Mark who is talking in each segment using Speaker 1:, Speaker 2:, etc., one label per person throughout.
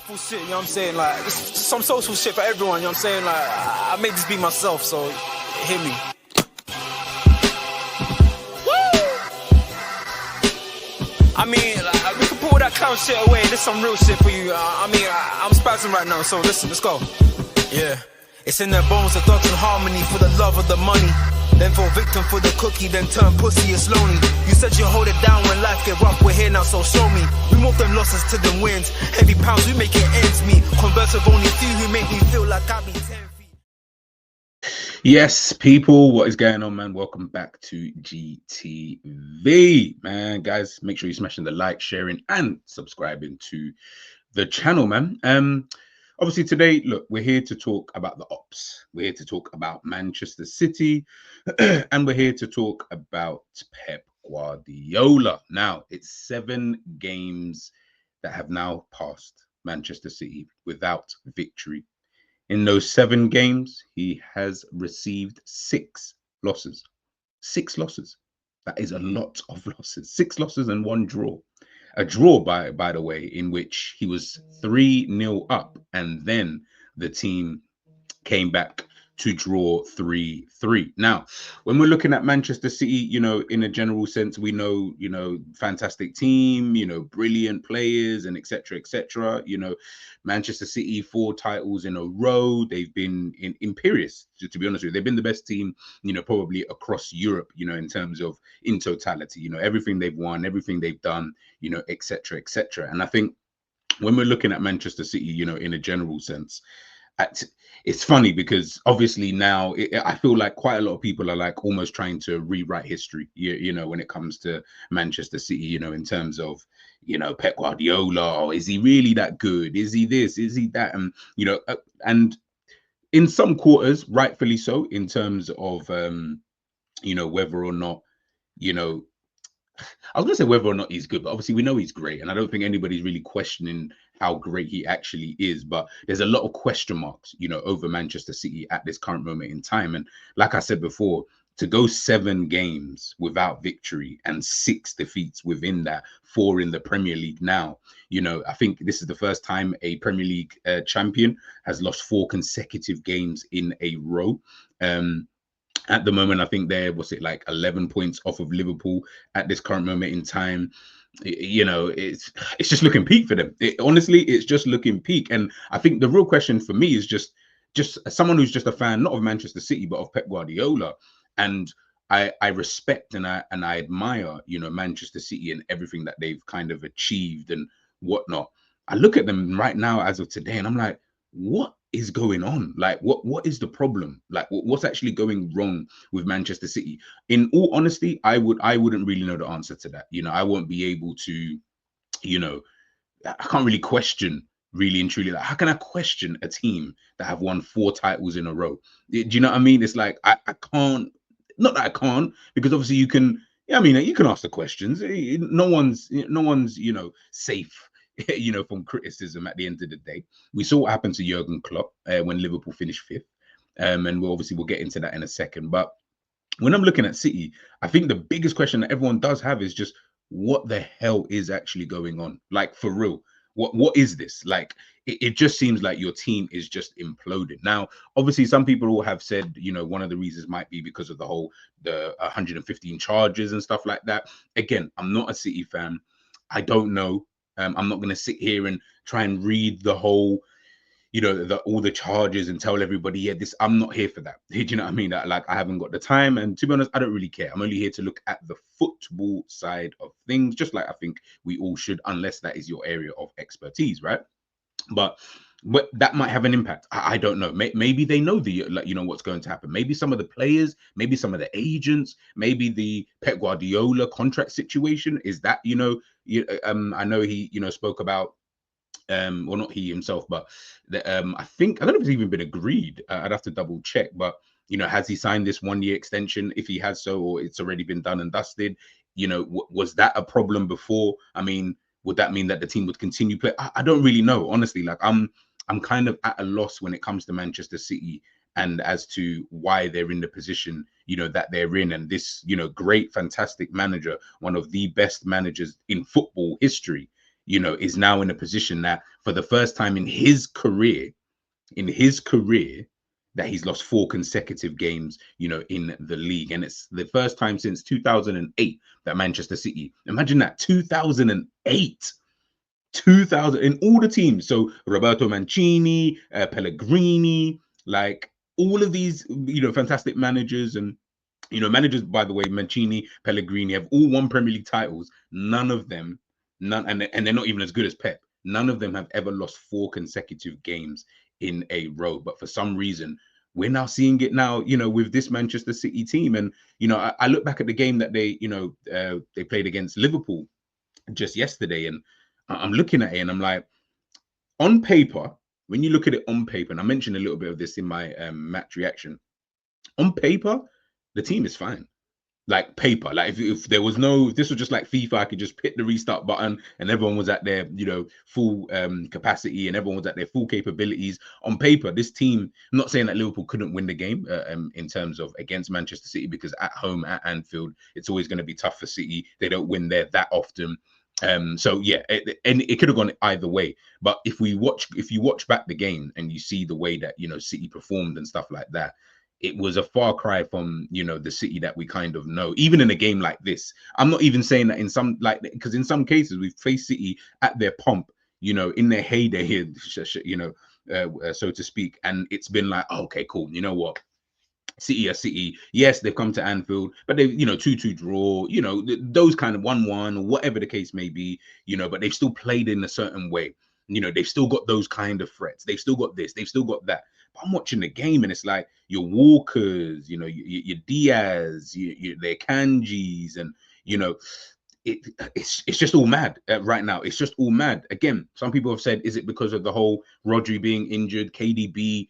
Speaker 1: respectful shit, you know what I'm saying? Like, just some social shit for everyone, you know what I'm saying? Like, I made this be myself, so hit me. Woo! I mean, like, we can pull that clown shit away. There's some real shit for you. I'm spazzing right now, so listen, let's go. Yeah. It's in their bones, the thugs in harmony for the love of the money. Then fall victim for the cookie, then turn pussy, it's lonely. You said you hold it down when life get rough, we're here now, so show me. We move them losses to them wins. Heavy pounds, we make it ends meet. Converse with only few who make me feel like I be 10 feet.
Speaker 2: Yes, people, what is going on, man? Welcome back to GTV, man. Guys, make sure you're smashing the like, sharing, and subscribing to the channel, man. Obviously, today, look, we're here to talk about the ops. We're here to talk about Manchester City, and we're here to talk about Pep Guardiola. Now, it's 7 games that have now passed Manchester City without victory. In those 7 games, he has received 6 losses. 6 losses. That is a lot of losses. 6 losses and 1 draw. A draw, by the way, in which he was 3-0 up, and then the team came back to draw 3-3. Now, when we're looking at Manchester City, you know, in a general sense, we know, you know, fantastic team, you know, brilliant players, and etc., etc. You know, Manchester City, 4 titles in a row. They've been imperious, to be honest with you. They've been the best team, you know, probably across Europe, you know, in terms of in totality, you know, everything they've won, everything they've done, you know, etc., etc. And I think when we're looking at Manchester City, you know, in a general sense, it's funny because obviously now I feel like quite a lot of people are like almost trying to rewrite history, you know, when it comes to Manchester City, you know, in terms of, you know, Pep Guardiola, or is he really that good? Is he this? Is he that? And, you know, and in some quarters, rightfully so, in terms of, you know, whether or not, you know, I was going to say whether or not he's good, but obviously we know he's great. And I don't think anybody's really questioning how great he actually is. But there's a lot of question marks, you know, over Manchester City at this current moment in time. And like I said before, to go 7 games without victory and 6 defeats within that, 4 in the Premier League now, you know, I think this is the first time a Premier League champion has lost 4 consecutive games in a row. At the moment, I think they're, what's it, like 11 points off of Liverpool at this current moment in time. You know, it's just looking peak for them. Honestly, it's just looking peak. And I think the real question for me is just someone who's just a fan, not of Manchester City, but of Pep Guardiola. And I respect and I admire, you know, Manchester City and everything that they've kind of achieved and whatnot. I look at them right now as of today, and I'm like, what is going on? Like, what is the problem? Like, what's actually going wrong with Manchester City? In all honesty, I wouldn't really know the answer to that. You know, I won't be able to, you know, I can't really question, really and truly. Like, how can I question a team that have won 4 titles in a row? Do you know what I mean? It's like I can't. Not that I can't, because obviously you can. Yeah, I mean, you can ask the questions. No one's, you know, safe, you know, from criticism at the end of the day. We saw what happened to 𝐂𝐸𝐿 Klopp when Liverpool finished 5th. And we'll get into that in a second. But when I'm looking at City, I think the biggest question that everyone does have is just, what the hell is actually going on? Like, for real, what is this? Like, it just seems like your team is just imploding. Now, obviously, some people have said, you know, one of the reasons might be because of the 115 charges and stuff like that. Again, I'm not a City fan. I don't know. I'm not going to sit here and try and read the whole, you know, all the charges and tell everybody, yeah, this, I'm not here for that. Do you know what I mean? Like, I haven't got the time. And to be honest, I don't really care. I'm only here to look at the football side of things, just like I think we all should, unless that is your area of expertise, right? But that might have an impact. I don't know. Maybe they know like, you know, what's going to happen. Maybe some of the players, maybe some of the agents, maybe the Pep Guardiola contract situation is that, you know, I know he, you know, spoke about, well, not he himself, but I think, I don't know if it's even been agreed. I'd have to double check, but, you know, has he signed this 1-year extension? If he has so, or it's already been done and dusted, you know, was that a problem before? I mean, would that mean that the team would continue play? I don't really know, honestly. Like, I'm kind of at a loss when it comes to Manchester City and as to why they're in the position, you know, that they're in. And this, you know, great, fantastic manager, one of the best managers in football history, you know, is now in a position that for the first time in his career, that he's lost 4 consecutive games, you know, in the league. And it's the first time since 2008 that Manchester City, imagine that, 2008, 2000 in all the teams. So Roberto Mancini, Pellegrini, like all of these, you know, fantastic managers. And, you know, managers, by the way, Mancini, Pellegrini have all won Premier League titles. None of them, and they're not even as good as Pep. None of them have ever lost 4 consecutive games in a row. But for some reason, we're now seeing it now, you know, with this Manchester City team. And, you know, I look back at the game that they, you know, they played against Liverpool just yesterday, and I'm looking at it and I'm like, on paper, when you look at it on paper, and I mentioned a little bit of this in my match reaction, on paper, the team is fine. Like paper, like if there was no, if this was just like FIFA, I could just hit the restart button and everyone was at their, you know, full capacity and everyone was at their full capabilities. On paper, this team, I'm not saying that Liverpool couldn't win the game in terms of against Manchester City, because at home at Anfield, it's always going to be tough for City. They don't win there that often. So yeah, and it could have gone either way. But if you watch back the game and you see the way that, you know, City performed and stuff like that, it was a far cry from, you know, the City that we kind of know. Even in a game like this, I'm not even saying that in some, like, because in some cases we've faced City at their pomp, you know, in their heyday here, you know, so to speak, and it's been like, oh, okay, cool, you know what, City are City. Yes, they've come to Anfield, but they, you know, 2-2 draw, you know, those kind of 1-1 or whatever the case may be, you know, but they've still played in a certain way. You know, they've still got those kind of threats. They've still got this. They've still got that. But I'm watching the game and it's like your Walkers, you know, your Diaz, their Kanjis, and, you know, it's just all mad right now. It's just all mad. Again, some people have said, is it because of the whole Rodri being injured, KDB?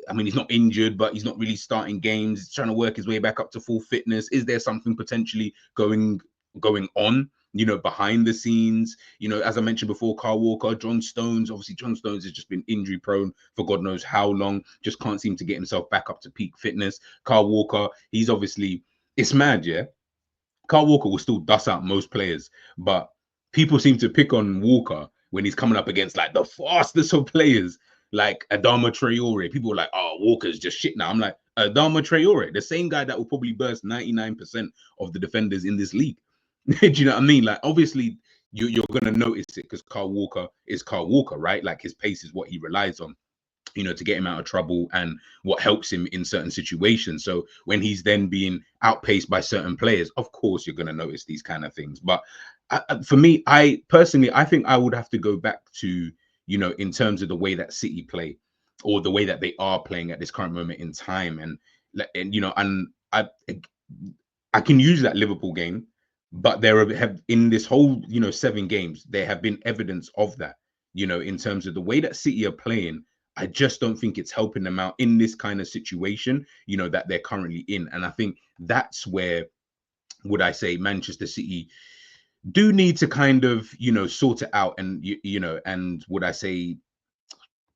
Speaker 2: I mean, he's not injured, but he's not really starting games. He's trying to work his way back up to full fitness. Is there something potentially going on, you know, behind the scenes? You know, as I mentioned before, Kyle Walker, Jon Stones. Obviously, Jon Stones has just been injury prone for God knows how long. Just can't seem to get himself back up to peak fitness. Kyle Walker, he's obviously, it's mad, yeah. Kyle Walker will still dust out most players, but people seem to pick on Walker when he's coming up against like the fastest of players, like Adama Traore. People are like, oh, Walker's just shit now. I'm like, Adama Traore, the same guy that will probably burst 99% of the defenders in this league. Do you know what I mean? Like, obviously, you're going to notice it because Kyle Walker is Kyle Walker, right? Like, his pace is what he relies on, you know, to get him out of trouble and what helps him in certain situations. So when he's then being outpaced by certain players, of course, you're going to notice these kind of things. But for me, I personally, I think I would have to go back to, you know, in terms of the way that City play or the way that they are playing at this current moment in time. And you know, and I can use that Liverpool game, but there have in this whole, you know, 7 games, there have been evidence of that, you know, in terms of the way that City are playing. I just don't think it's helping them out in this kind of situation, you know, that they're currently in. And I think that's where, would I say, Manchester City do need to kind of, you know, sort it out and, you know, and would I say,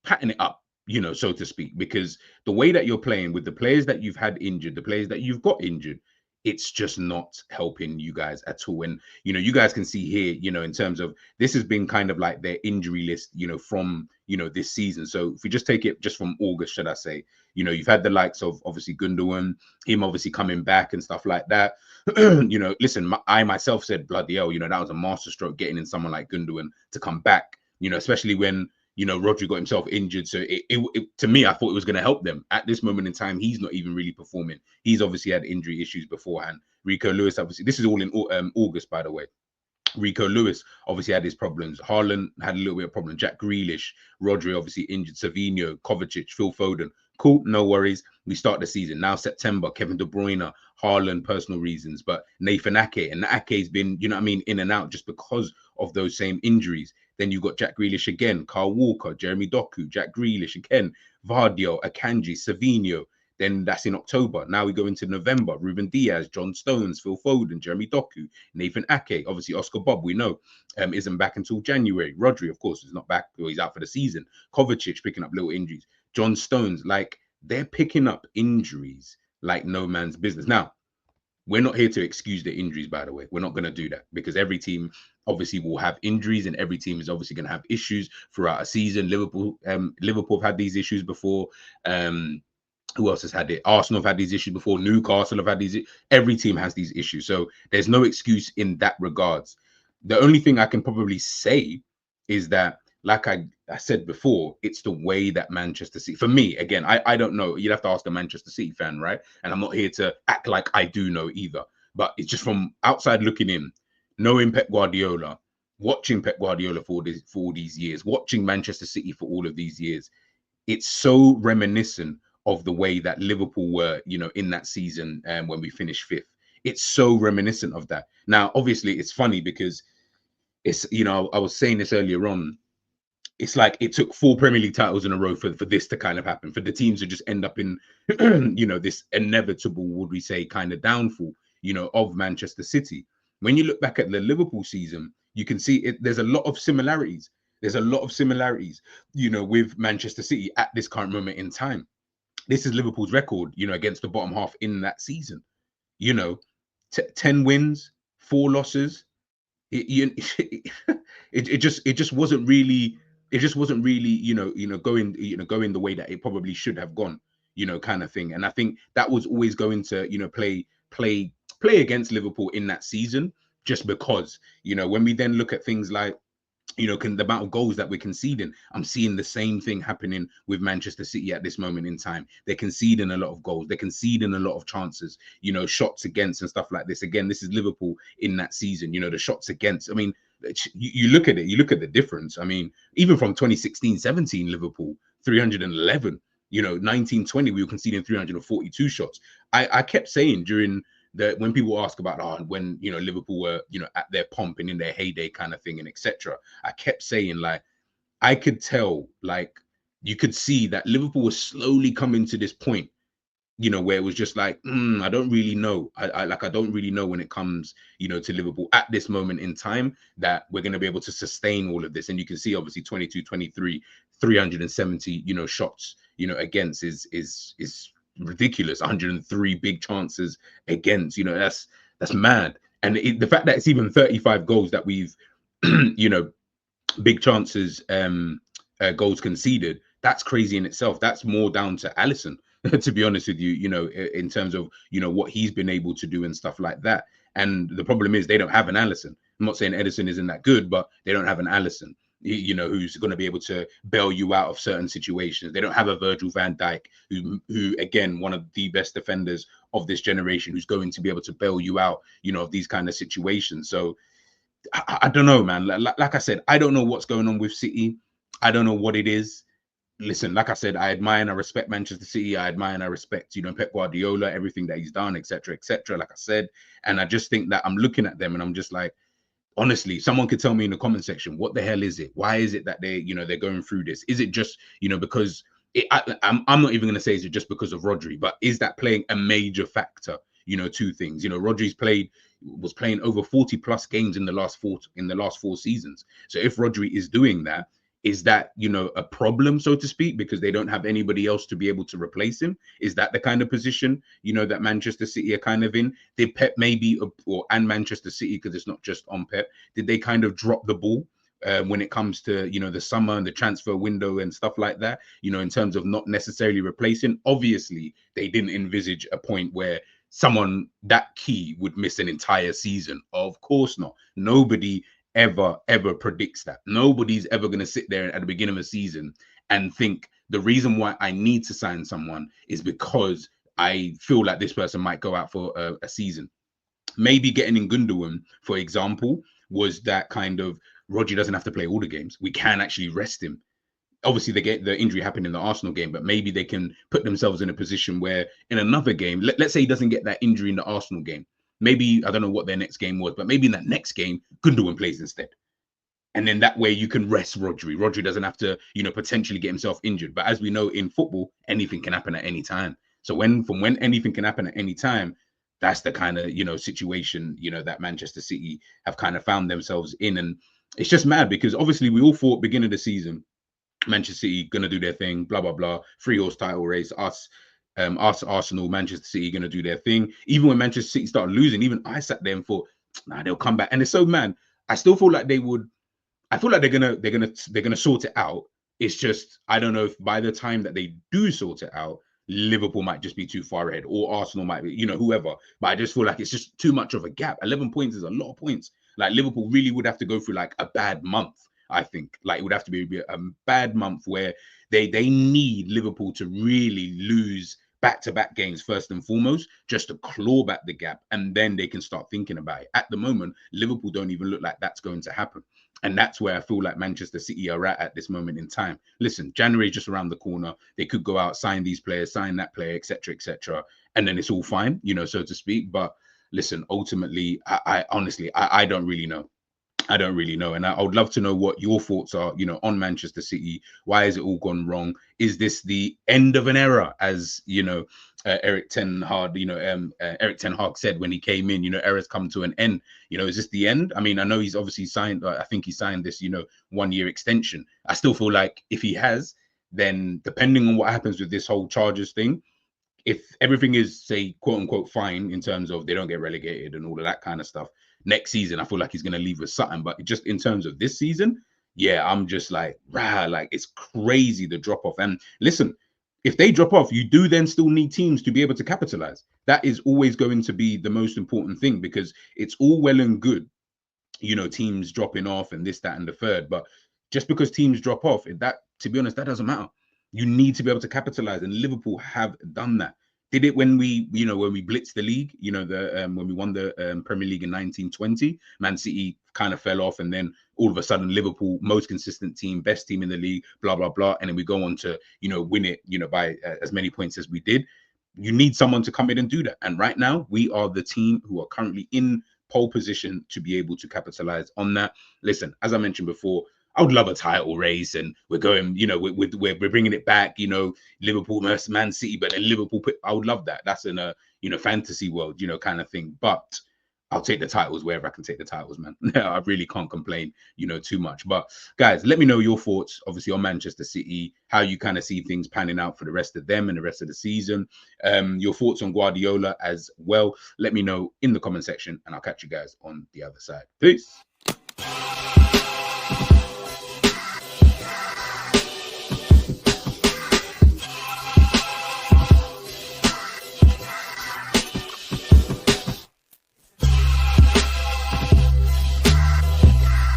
Speaker 2: pattern it up, you know, so to speak, because the way that you're playing with the players that you've had injured, the players that you've got injured, it's just not helping you guys at all. And, you know, you guys can see here, you know, in terms of this has been kind of like their injury list, you know, from, you know, this season. So if we just take it just from August, should I say, you know, you've had the likes of obviously Gundogan, him obviously coming back and stuff like that. You know, listen, I myself said, bloody hell, you know, that was a masterstroke getting in someone like Gundogan to come back, you know, especially when, you know, Rodri got himself injured. So it to me, I thought it was going to help them. At this moment in time, he's not even really performing. He's obviously had injury issues beforehand. Rico Lewis, obviously, this is all in August, by the way. Rico Lewis obviously had his problems. Haaland had a little bit of problem. Jack Grealish, Rodri obviously injured. Savinho, Kovacic, Phil Foden. Cool, no worries. We start the season. Now September, Kevin De Bruyne, Haaland, personal reasons. But Nathan Ake, and Ake's been, you know what I mean, in and out just because of those same injuries. Then you've got Jack Grealish again, Kyle Walker, Jeremy Doku, Jack Grealish again, Vardio, Akanji, Savinho. Then that's in October. Now we go into November. Ruben Diaz, John Stones, Phil Foden, Jeremy Doku, Nathan Ake. Obviously, Oscar Bob, we know, isn't back until January. Rodri, of course, is not back. Or he's out for the season. Kovacic picking up little injuries. John Stones, like, they're picking up injuries like no man's business. Now, We're not here to excuse the injuries, by the way. We're not going to do that, because every team obviously will have injuries, and every team is obviously going to have issues throughout a season. Liverpool have had these issues before. Who else has had it? Arsenal have had these issues before. Newcastle have had these. Every team has these issues. So there's no excuse in that regards. The only thing I can probably say is that, like I said before, it's the way that Manchester City, for me, again, I don't know. You'd have to ask a Manchester City fan, right? And I'm not here to act like I do know either. But it's just from outside looking in, knowing Pep Guardiola, watching Pep Guardiola for all these years, watching Manchester City for all of these years, it's so reminiscent of the way that Liverpool were, in that season when we finished 5th. It's so reminiscent of that. Now, obviously, it's funny because it's, I was saying this earlier on, it's like it took 4 Premier League titles in a row for this to kind of happen, for the teams to just end up in, this inevitable, would we say, kind of downfall, of Manchester City. When you look back at the Liverpool season, you can see there's a lot of similarities. There's a lot of similarities, with Manchester City at this current moment in time. This is Liverpool's record, against the bottom half in that season. 10 wins, 4 losses. It just wasn't really, going the way that it probably should have gone, kind of thing. And I think that was always going to, play against Liverpool in that season, just because, when we then look at things like, the amount of goals that we're conceding, I'm seeing the same thing happening with Manchester City at this moment in time. They're conceding a lot of goals. They're conceding a lot of chances, shots against and stuff like this. Again, this is Liverpool in that season, the shots against. I mean, you look at it, you look at the difference. I mean, even from 2016-17 Liverpool, 311, 19-20, we were conceding 342 shots. I kept saying during when people ask about when Liverpool were at their pomp and in their heyday kind of thing and etc., I kept saying, like, I could tell, like, you could see that Liverpool was slowly coming to this point, where it was just like, I don't really know. I don't really know when it comes, to Liverpool at this moment in time, that we're going to be able to sustain all of this. And you can see, obviously, 22-23, 370, shots, against is ridiculous. 103 big chances against, that's mad. And the fact that it's even 35 goals that we've, big chances, goals conceded, that's crazy in itself. That's more down to Alisson, to be honest with you, in terms of, what he's been able to do and stuff like that. And the problem is they don't have an Alisson. I'm not saying Ederson isn't that good, but they don't have an Alisson, who's going to be able to bail you out of certain situations. They don't have a Virgil van Dijk, who again, one of the best defenders of this generation, who's going to be able to bail you out, of these kind of situations. So I don't know, man. Like I said, I don't know what's going on with City. I don't know what it is. Listen, like I said, I admire and I respect Manchester City. I admire and I respect, Pep Guardiola, everything that he's done, etc., etc., like I said. And I just think that I'm looking at them and I'm just like, honestly, someone could tell me in the comment section, what the hell is it? Why is it that they're going through this? Is it just, because I'm not even going to say is it just because of Rodri, but is that playing a major factor, to things? Rodri's was playing over 40 plus games in the last 4 seasons. So if Rodri is doing that, is that, a problem, so to speak, because they don't have anybody else to be able to replace him? Is that the kind of position, that Manchester City are kind of in? Did Pep maybe, and Manchester City, because it's not just on Pep, did they kind of drop the ball when it comes to, the summer and the transfer window and stuff like that, in terms of not necessarily replacing? Obviously, they didn't envisage a point where someone that key would miss an entire season. Of course not. Nobody ever predicts that. Nobody's ever going to sit there at the beginning of a season and think the reason why I need to sign someone is because I feel like this person might go out for a season. Maybe getting in Gundogan, for example, was that kind of, Rodri doesn't have to play all the games. We can actually rest him. Obviously, they get the injury happened in the Arsenal game, but maybe they can put themselves in a position where in another game, let's say he doesn't get that injury in the Arsenal game. Maybe, I don't know what their next game was, but maybe in that next game, Gundogan plays instead. And then that way you can rest Rodri. Rodri doesn't have to, potentially get himself injured. But as we know in football, anything can happen at any time. So when anything can happen at any time, that's the kind of, situation, that Manchester City have kind of found themselves in. And it's just mad because obviously we all thought beginning of the season, Manchester City going to do their thing, blah, blah, blah, 3-horse title race, us, Arsenal, Manchester City going to do their thing. Even when Manchester City started losing, even I sat there and thought, nah, they'll come back. And it's so, man, I still feel like they would. I feel like they're gonna sort it out. It's just, I don't know if by the time that they do sort it out, Liverpool might just be too far ahead, or Arsenal might be, you know, whoever. But I just feel like it's just too much of a gap. 11 points is a lot of points. Like, Liverpool really would have to go through like a bad month. I think like it would have to be a bad month where they need Liverpool to really lose back-to-back games first and foremost, just to claw back the gap, and then they can start thinking about it. At the moment, Liverpool don't even look like that's going to happen. And that's where I feel like Manchester City are at this moment in time. Listen, January is just around the corner. They could go out, sign these players, sign that player, etc., etc., and then it's all fine, you know, so to speak. But listen, ultimately, I honestly, I don't really know. I don't really know. And I would love to know what your thoughts are, you know, on Manchester City. Why has it all gone wrong? Is this the end of an era, as, you know, Erik ten Hag, you know, Erik ten Hag said when he came in, you know, eras come to an end. You know, is this the end? I mean, I know he's obviously signed, I think he signed this, you know, 1-year extension. I still feel like if he has, then depending on what happens with this whole Chargers thing, if everything is, say, quote unquote fine in terms of they don't get relegated and all of that kind of stuff, next season I feel like he's going to leave with something. But just in terms of this season, yeah, I'm just like, rah, like it's crazy the drop off. And listen, if they drop off, you do then still need teams to be able to capitalize. That is always going to be the most important thing, because it's all well and good, you know, teams dropping off and this, that, and the third. But just because teams drop off, that, to be honest, that doesn't matter. You need to be able to capitalize, and Liverpool have done that. Did it when we, you know, when we blitzed the league, you know, the when we won the Premier League in 1920, Man City kind of fell off, and then all of a sudden Liverpool, most consistent team, best team in the league, blah blah blah, and then we go on to, you know, win it, you know, by as many points as we did. You need someone to come in and do that, and right now we are the team who are currently in pole position to be able to capitalize on that. Listen, as I mentioned before, I would love a title race, and we're going, you know, we're bringing it back, you know, Liverpool versus Man City, but then Liverpool, I would love that. That's in a, you know, fantasy world, you know, kind of thing. But I'll take the titles wherever I can take the titles, man. I really can't complain, you know, too much. But guys, let me know your thoughts, obviously, on Manchester City, how you kind of see things panning out for the rest of them and the rest of the season. Your thoughts on Guardiola as well. Let me know in the comment section, and I'll catch you guys on the other side. Peace.